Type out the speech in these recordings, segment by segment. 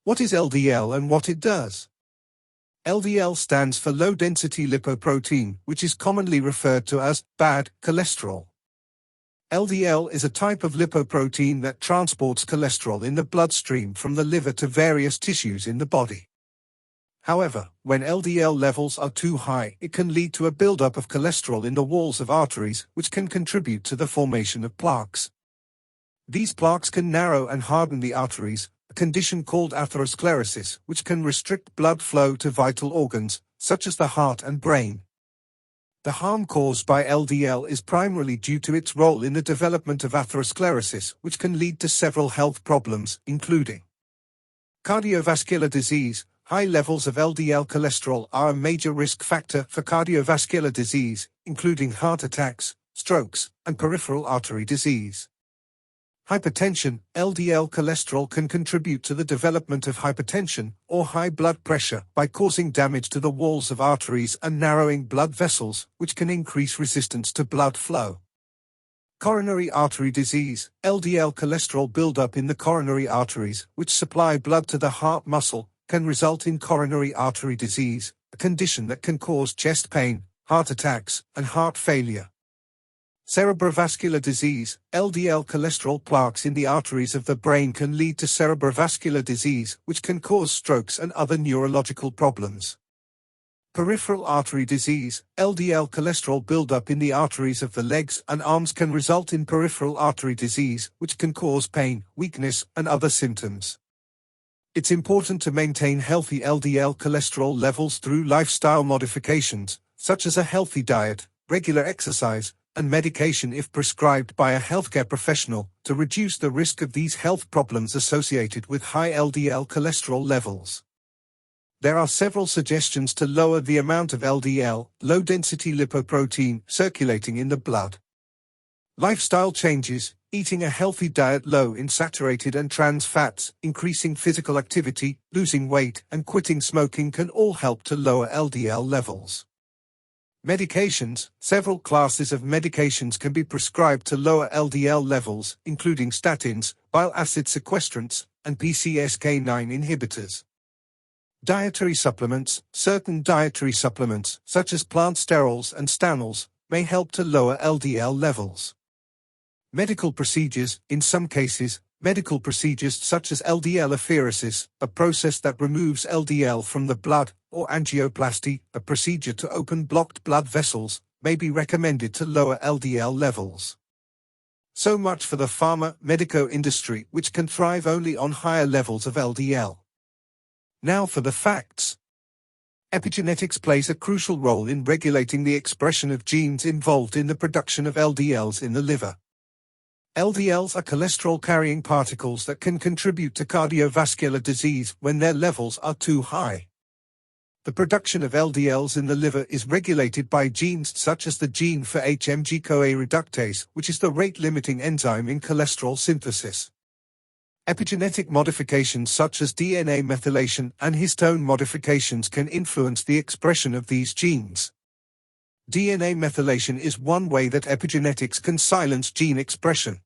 What is LDL and what it does? LDL stands for low-density lipoprotein, which is commonly referred to as bad cholesterol. LDL is a type of lipoprotein that transports cholesterol in the bloodstream from the liver to various tissues in the body. However, when LDL levels are too high, it can lead to a buildup of cholesterol in the walls of arteries, which can contribute to the formation of plaques. These plaques can narrow and harden the arteries, a condition called atherosclerosis, which can restrict blood flow to vital organs, such as the heart and brain. The harm caused by LDL is primarily due to its role in the development of atherosclerosis, which can lead to several health problems, including cardiovascular disease. High levels of LDL cholesterol are a major risk factor for cardiovascular disease, including heart attacks, strokes, and peripheral artery disease. Hypertension. LDL cholesterol can contribute to the development of hypertension, or high blood pressure, by causing damage to the walls of arteries and narrowing blood vessels, which can increase resistance to blood flow. Coronary artery disease. LDL cholesterol buildup in the coronary arteries, which supply blood to the heart muscle, can result in coronary artery disease, a condition that can cause chest pain, heart attacks, and heart failure. Cerebrovascular disease. LDL cholesterol plaques in the arteries of the brain can lead to cerebrovascular disease, which can cause strokes and other neurological problems. Peripheral artery disease. LDL cholesterol buildup in the arteries of the legs and arms can result in peripheral artery disease, which can cause pain, weakness, and other symptoms. It's important to maintain healthy LDL cholesterol levels through lifestyle modifications, such as a healthy diet, regular exercise, and medication if prescribed by a healthcare professional, to reduce the risk of these health problems associated with high LDL cholesterol levels. There are several suggestions to lower the amount of LDL, low-density lipoprotein, circulating in the blood. Lifestyle changes. Eating a healthy diet low in saturated and trans fats, increasing physical activity, losing weight, and quitting smoking can all help to lower LDL levels. Medications. Several classes of medications can be prescribed to lower LDL levels, including statins, bile acid sequestrants, and PCSK9 inhibitors. Dietary supplements. Certain dietary supplements, such as plant sterols and stanols, may help to lower LDL levels. Medical procedures. In some cases, medical procedures such as LDL apheresis, a process that removes LDL from the blood, or angioplasty, a procedure to open blocked blood vessels, may be recommended to lower LDL levels. So much for the pharma-medico industry, which can thrive only on higher levels of LDL. Now for the facts. Epigenetics plays a crucial role in regulating the expression of genes involved in the production of LDLs in the liver. LDLs are cholesterol-carrying particles that can contribute to cardiovascular disease when their levels are too high. The production of LDLs in the liver is regulated by genes such as the gene for HMG-CoA reductase, which is the rate-limiting enzyme in cholesterol synthesis. Epigenetic modifications such as DNA methylation and histone modifications can influence the expression of these genes. DNA methylation is one way that epigenetics can silence gene expression.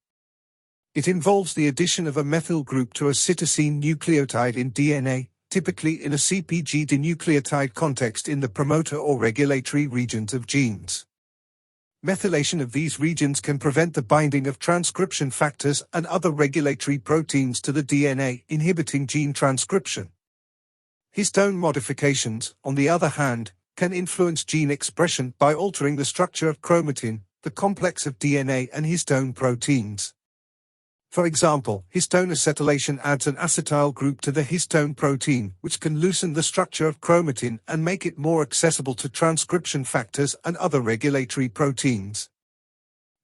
It involves the addition of a methyl group to a cytosine nucleotide in DNA, typically in a CpG denucleotide context in the promoter or regulatory regions of genes. Methylation of these regions can prevent the binding of transcription factors and other regulatory proteins to the DNA, inhibiting gene transcription. Histone modifications, on the other hand, can influence gene expression by altering the structure of chromatin, the complex of DNA and histone proteins. For example, histone acetylation adds an acetyl group to the histone protein, which can loosen the structure of chromatin and make it more accessible to transcription factors and other regulatory proteins.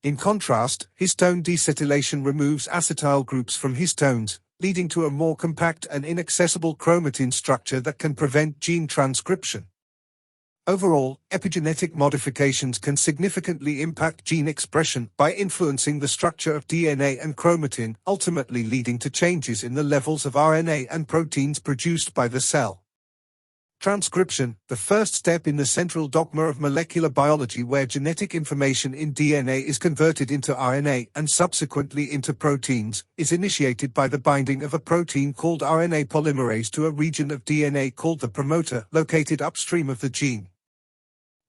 In contrast, histone decetylation removes acetyl groups from histones, leading to a more compact and inaccessible chromatin structure that can prevent gene transcription. Overall, epigenetic modifications can significantly impact gene expression by influencing the structure of DNA and chromatin, ultimately leading to changes in the levels of RNA and proteins produced by the cell. Transcription, the first step in the central dogma of molecular biology where genetic information in DNA is converted into RNA and subsequently into proteins, is initiated by the binding of a protein called RNA polymerase to a region of DNA called the promoter, located upstream of the gene.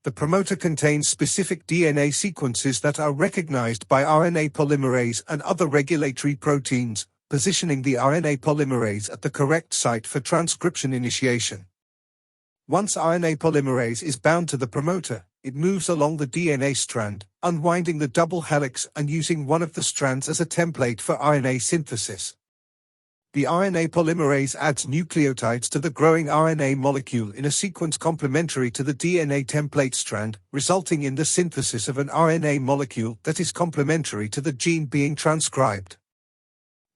The promoter contains specific DNA sequences that are recognized by RNA polymerase and other regulatory proteins, positioning the RNA polymerase at the correct site for transcription initiation. Once RNA polymerase is bound to the promoter, it moves along the DNA strand, unwinding the double helix and using one of the strands as a template for RNA synthesis. The RNA polymerase adds nucleotides to the growing RNA molecule in a sequence complementary to the DNA template strand, resulting in the synthesis of an RNA molecule that is complementary to the gene being transcribed.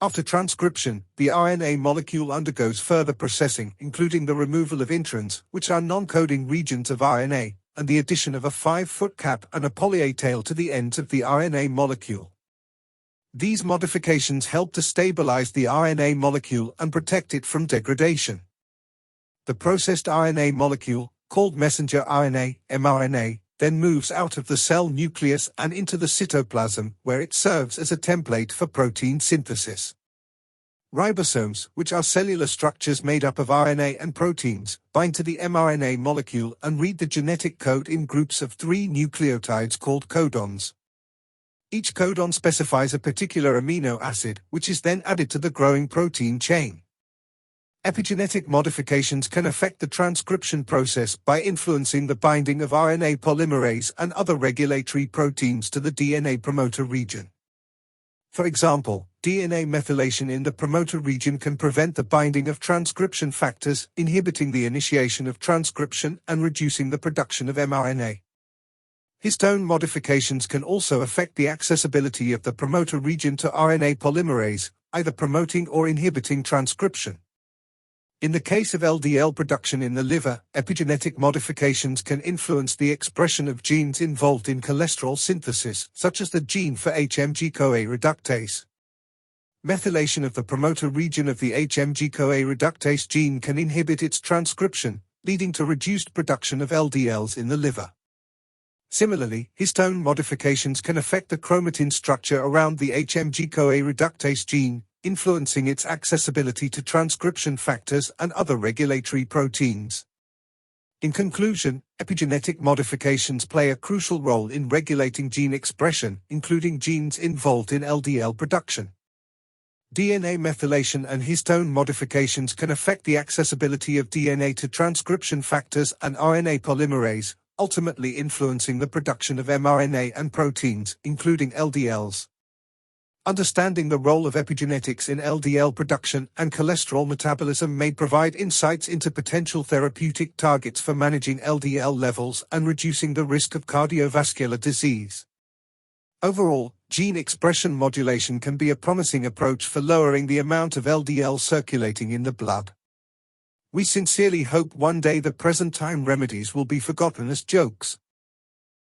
After transcription, the RNA molecule undergoes further processing, including the removal of introns, which are non-coding regions of RNA, and the addition of a 5-foot cap and a poly-A tail to the ends of the RNA molecule. These modifications help to stabilize the RNA molecule and protect it from degradation. The processed RNA molecule, called messenger RNA, mRNA, then moves out of the cell nucleus and into the cytoplasm, where it serves as a template for protein synthesis. Ribosomes, which are cellular structures made up of RNA and proteins, bind to the mRNA molecule and read the genetic code in groups of 3 nucleotides called codons. Each codon specifies a particular amino acid, which is then added to the growing protein chain. Epigenetic modifications can affect the transcription process by influencing the binding of RNA polymerase and other regulatory proteins to the DNA promoter region. For example, DNA methylation in the promoter region can prevent the binding of transcription factors, inhibiting the initiation of transcription and reducing the production of mRNA. Histone modifications can also affect the accessibility of the promoter region to RNA polymerase, either promoting or inhibiting transcription. In the case of LDL production in the liver, epigenetic modifications can influence the expression of genes involved in cholesterol synthesis, such as the gene for HMG-CoA reductase. Methylation of the promoter region of the HMG-CoA reductase gene can inhibit its transcription, leading to reduced production of LDLs in the liver. Similarly, histone modifications can affect the chromatin structure around the HMG-CoA reductase gene, influencing its accessibility to transcription factors and other regulatory proteins. In conclusion, epigenetic modifications play a crucial role in regulating gene expression, including genes involved in LDL production. DNA methylation and histone modifications can affect the accessibility of DNA to transcription factors and RNA polymerase, ultimately influencing the production of mRNA and proteins, including LDLs. Understanding the role of epigenetics in LDL production and cholesterol metabolism may provide insights into potential therapeutic targets for managing LDL levels and reducing the risk of cardiovascular disease. Overall, gene expression modulation can be a promising approach for lowering the amount of LDL circulating in the blood. We sincerely hope one day the present-time remedies will be forgotten as jokes.